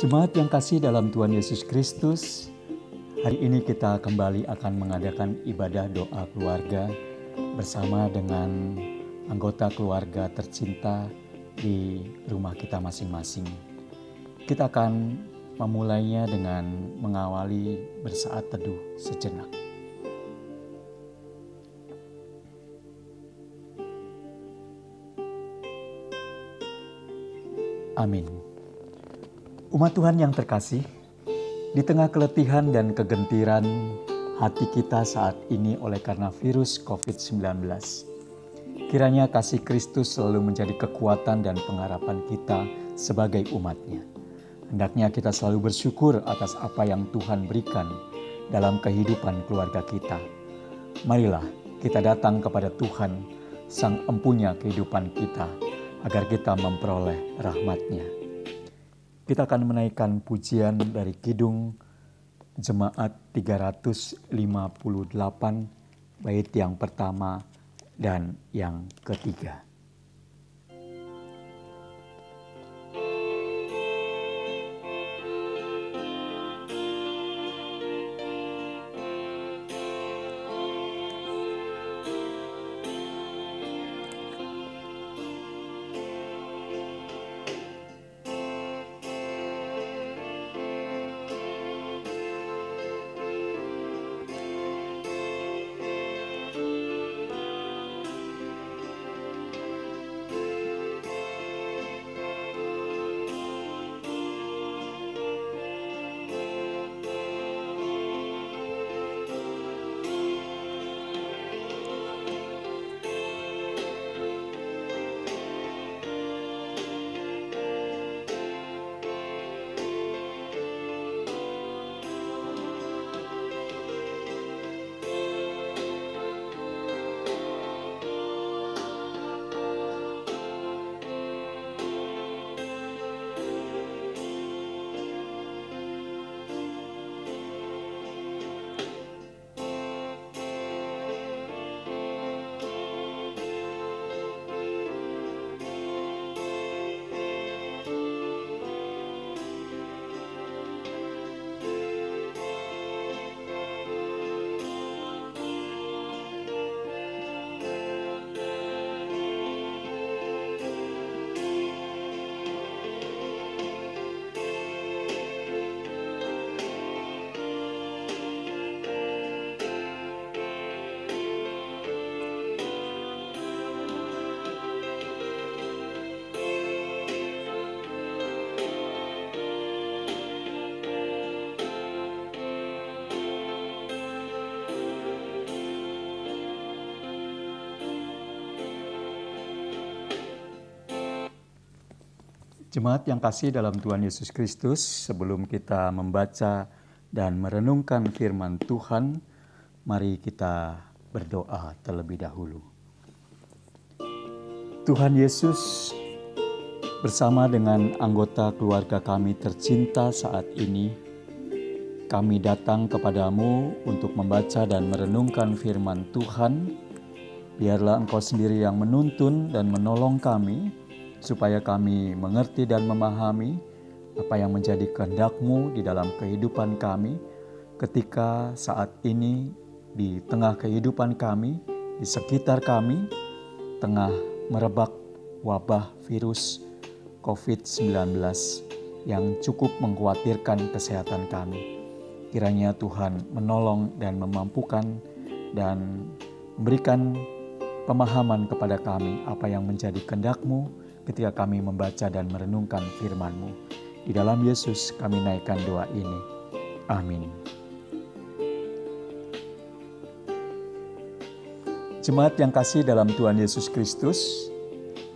Jemaat yang kasih dalam Tuhan Yesus Kristus, hari ini kita kembali akan mengadakan ibadah doa keluarga bersama dengan anggota keluarga tercinta di rumah kita masing-masing. Kita akan memulainya dengan mengawali bersaat teduh sejenak. Amin. Umat Tuhan yang terkasih, di tengah keletihan dan kegentiran hati kita saat ini oleh karena virus COVID-19, kiranya kasih Kristus selalu menjadi kekuatan dan pengharapan kita sebagai umat-Nya. Hendaknya kita selalu bersyukur atas apa yang Tuhan berikan dalam kehidupan keluarga kita. Marilah kita datang kepada Tuhan, Sang Empunya kehidupan kita, agar kita memperoleh rahmat-Nya. Kita akan menaikkan pujian dari Kidung Jemaat 358, bait yang pertama dan yang ketiga. Jemaat yang kasih dalam Tuhan Yesus Kristus, sebelum kita membaca dan merenungkan firman Tuhan, mari kita berdoa terlebih dahulu. Tuhan Yesus, bersama dengan anggota keluarga kami tercinta saat ini, kami datang kepadamu untuk membaca dan merenungkan firman Tuhan. Biarlah Engkau sendiri yang menuntun dan menolong kami, supaya kami mengerti dan memahami apa yang menjadi kehendak-Mu di dalam kehidupan kami ketika saat ini di tengah kehidupan kami, di sekitar kami, tengah merebak wabah virus COVID-19 yang cukup mengkhawatirkan kesehatan kami. Kiranya Tuhan menolong dan memampukan dan memberikan pemahaman kepada kami apa yang menjadi kehendak-Mu ketika kami membaca dan merenungkan firman-Mu. Di dalam Yesus kami naikkan doa ini. Amin. Jemaat yang kasih dalam Tuhan Yesus Kristus,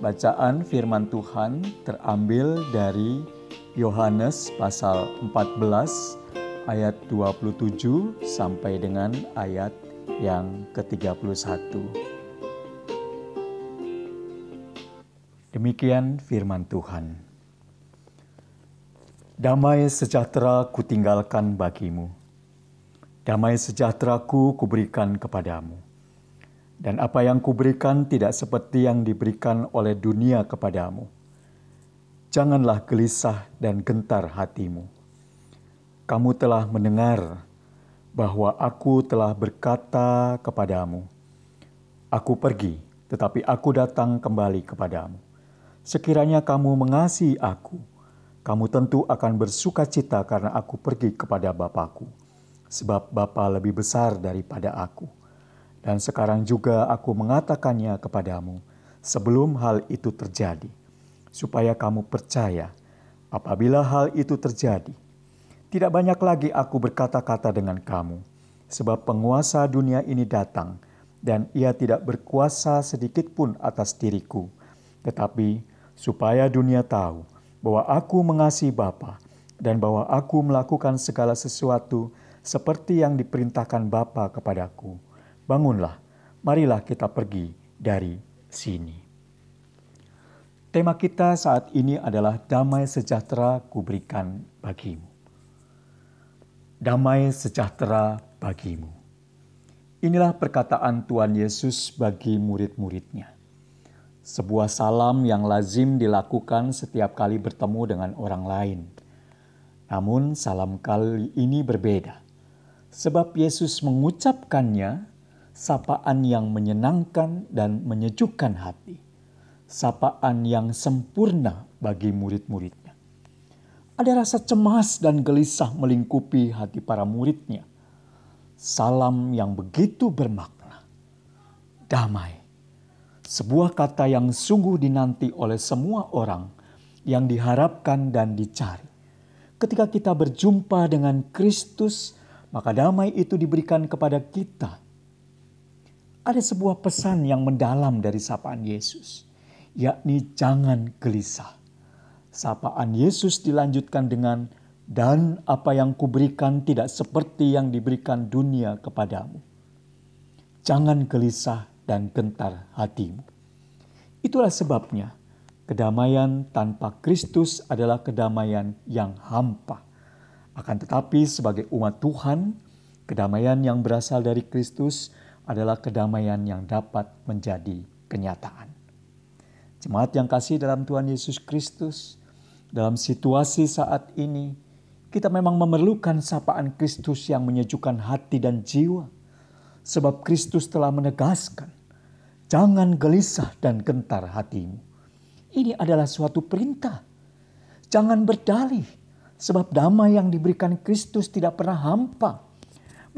bacaan firman Tuhan terambil dari Yohanes pasal 14 ayat 27 sampai dengan ayat yang ke-31. Demikian firman Tuhan. Damai sejahtera kutinggalkan bagimu. Damai sejahteraku kuberikan kepadamu. Dan apa yang kuberikan tidak seperti yang diberikan oleh dunia kepadamu. Janganlah gelisah dan gentar hatimu. Kamu telah mendengar bahwa aku telah berkata kepadamu, aku pergi, tetapi aku datang kembali kepadamu. Sekiranya kamu mengasihi aku, kamu tentu akan bersuka cita karena aku pergi kepada Bapa-Ku, sebab Bapa lebih besar daripada aku. Dan sekarang juga aku mengatakannya kepadamu sebelum hal itu terjadi, supaya kamu percaya apabila hal itu terjadi. Tidak banyak lagi aku berkata-kata dengan kamu, sebab penguasa dunia ini datang, dan ia tidak berkuasa sedikit pun atas diriku. Tetapi supaya dunia tahu bahwa aku mengasihi Bapa, dan bahwa aku melakukan segala sesuatu seperti yang diperintahkan Bapa kepadaku. Bangunlah, marilah kita pergi dari sini. Tema kita saat ini adalah damai sejahtera kuberikan bagimu. Damai sejahtera bagimu. Inilah perkataan Tuhan Yesus bagi murid-muridnya. Sebuah salam yang lazim dilakukan setiap kali bertemu dengan orang lain. Namun salam kali ini berbeda. Sebab Yesus mengucapkannya sapaan yang menyenangkan dan menyejukkan hati. Sapaan yang sempurna bagi murid-muridnya. Ada rasa cemas dan gelisah melingkupi hati para muridnya. Salam yang begitu bermakna. Damai. Sebuah kata yang sungguh dinanti oleh semua orang yang diharapkan dan dicari. Ketika kita berjumpa dengan Kristus, maka damai itu diberikan kepada kita. Ada sebuah pesan yang mendalam dari sapaan Yesus, yakni jangan gelisah. Sapaan Yesus dilanjutkan dengan, dan apa yang kuberikan tidak seperti yang diberikan dunia kepadamu. Jangan gelisah dan gentar hatimu. Itulah sebabnya kedamaian tanpa Kristus adalah kedamaian yang hampa. Akan tetapi sebagai umat Tuhan, kedamaian yang berasal dari Kristus adalah kedamaian yang dapat menjadi kenyataan. Jemaat yang kasih dalam Tuhan Yesus Kristus, dalam situasi saat ini, kita memang memerlukan sapaan Kristus yang menyejukkan hati dan jiwa. Sebab Kristus telah menegaskan, jangan gelisah dan gentar hatimu. Ini adalah suatu perintah. Jangan berdalih, sebab damai yang diberikan Kristus tidak pernah hampa,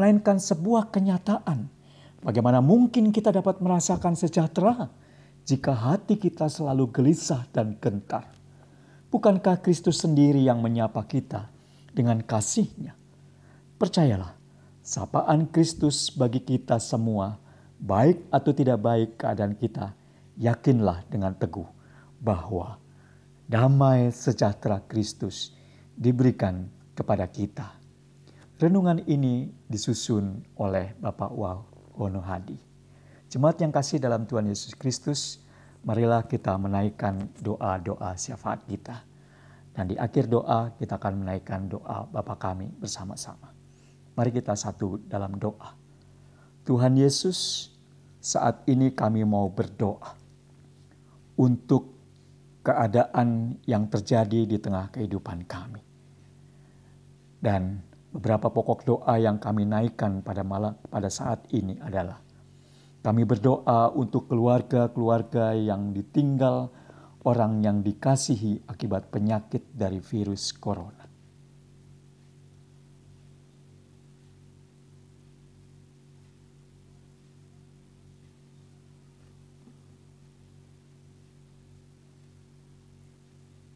melainkan sebuah kenyataan. Bagaimana mungkin kita dapat merasakan sejahtera jika hati kita selalu gelisah dan gentar? Bukankah Kristus sendiri yang menyapa kita dengan kasih-Nya? Percayalah, sapaan Kristus bagi kita semua, baik atau tidak baik keadaan kita, yakinlah dengan teguh bahwa damai sejahtera Kristus diberikan kepada kita. Renungan ini disusun oleh Bapak Ono Hadi. Jemaat yang kasih dalam Tuhan Yesus Kristus, marilah kita menaikkan doa-doa syafaat kita. Dan di akhir doa kita akan menaikkan doa Bapa kami bersama-sama. Mari kita satu dalam doa. Tuhan Yesus, saat ini kami mau berdoa untuk keadaan yang terjadi di tengah kehidupan kami. Dan beberapa pokok doa yang kami naikkan pada saat ini adalah kami berdoa untuk keluarga-keluarga yang ditinggal orang yang dikasihi akibat penyakit dari virus corona.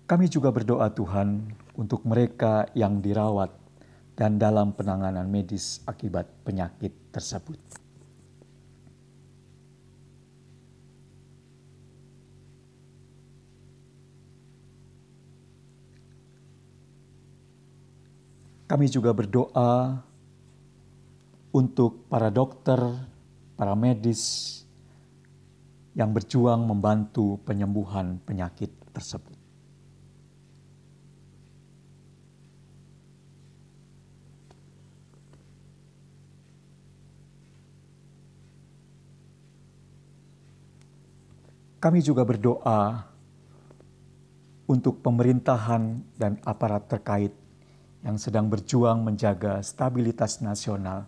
Kami juga berdoa Tuhan untuk mereka yang dirawat dan dalam penanganan medis akibat penyakit tersebut. Kami juga berdoa untuk para dokter, para medis yang berjuang membantu penyembuhan penyakit tersebut. Kami juga berdoa untuk pemerintahan dan aparat terkait yang sedang berjuang menjaga stabilitas nasional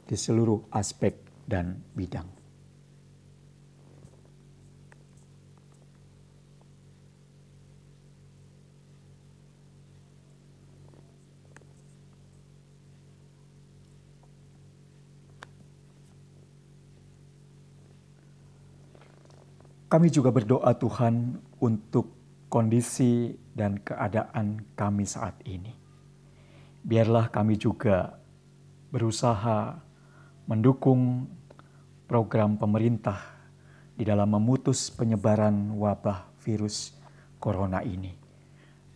di seluruh aspek dan bidang. Kami juga berdoa Tuhan untuk kondisi dan keadaan kami saat ini. Biarlah kami juga berusaha mendukung program pemerintah di dalam memutus penyebaran wabah virus corona ini.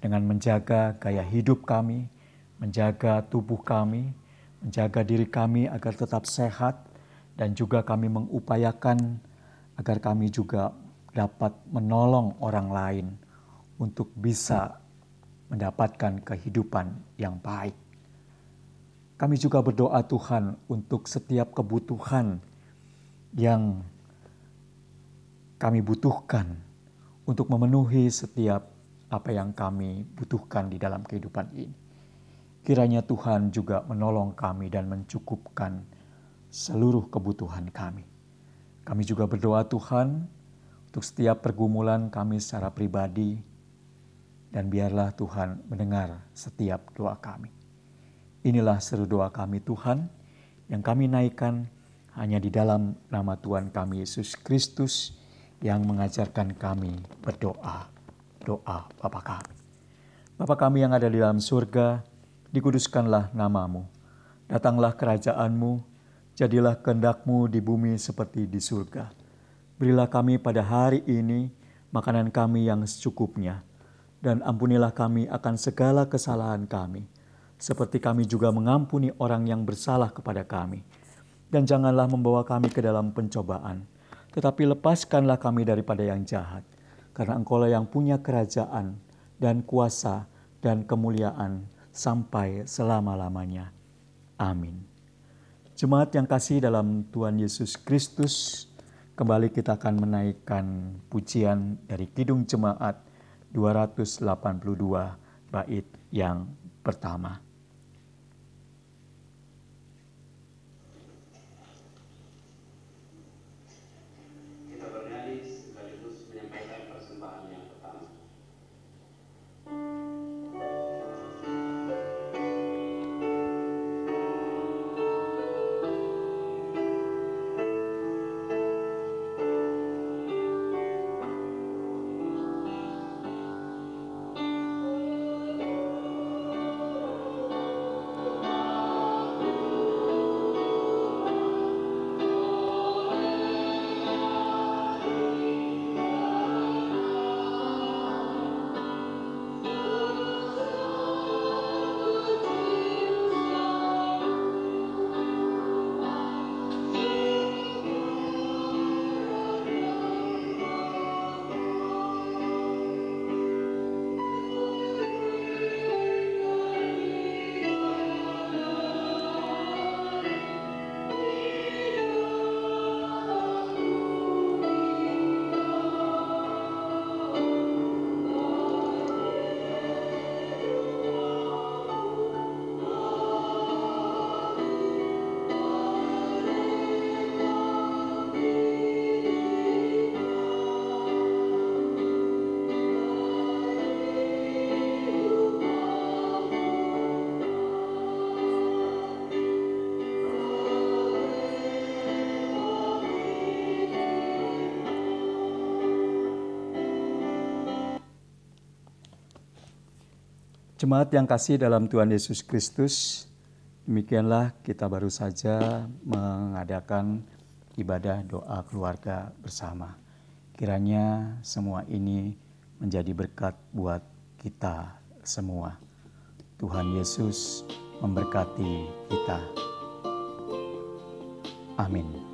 Dengan menjaga gaya hidup kami, menjaga tubuh kami, menjaga diri kami agar tetap sehat, dan juga kami mengupayakan agar kami juga dapat menolong orang lain untuk bisa mendapatkan kehidupan yang baik. Kami juga berdoa Tuhan untuk setiap kebutuhan yang kami butuhkan untuk memenuhi setiap apa yang kami butuhkan di dalam kehidupan ini. Kiranya Tuhan juga menolong kami dan mencukupkan seluruh kebutuhan kami. Kami juga berdoa Tuhan untuk setiap pergumulan kami secara pribadi, dan biarlah Tuhan mendengar setiap doa kami. Inilah seru doa kami Tuhan, yang kami naikkan hanya di dalam nama Tuhan kami Yesus Kristus yang mengajarkan kami berdoa. Doa Bapa kami. Bapa kami yang ada di dalam surga, dikuduskanlah namamu. Datanglah kerajaanmu, jadilah kehendak-Mu di bumi seperti di surga. Berilah kami pada hari ini makanan kami yang secukupnya, dan ampunilah kami akan segala kesalahan kami, seperti kami juga mengampuni orang yang bersalah kepada kami. Dan janganlah membawa kami ke dalam pencobaan, tetapi lepaskanlah kami daripada yang jahat, karena Engkau-lah yang punya kerajaan dan kuasa dan kemuliaan sampai selama-lamanya. Amin. Jemaat yang kasih dalam Tuhan Yesus Kristus, kembali kita akan menaikkan pujian dari Kidung Jemaat 282 bait yang pertama. Kita bernyanyi sekaligus menyampaikan persembahan yang pertama. Jemaat yang kasih dalam Tuhan Yesus Kristus, demikianlah kita baru saja mengadakan ibadah doa keluarga bersama. Kiranya semua ini menjadi berkat buat kita semua. Tuhan Yesus memberkati kita. Amin.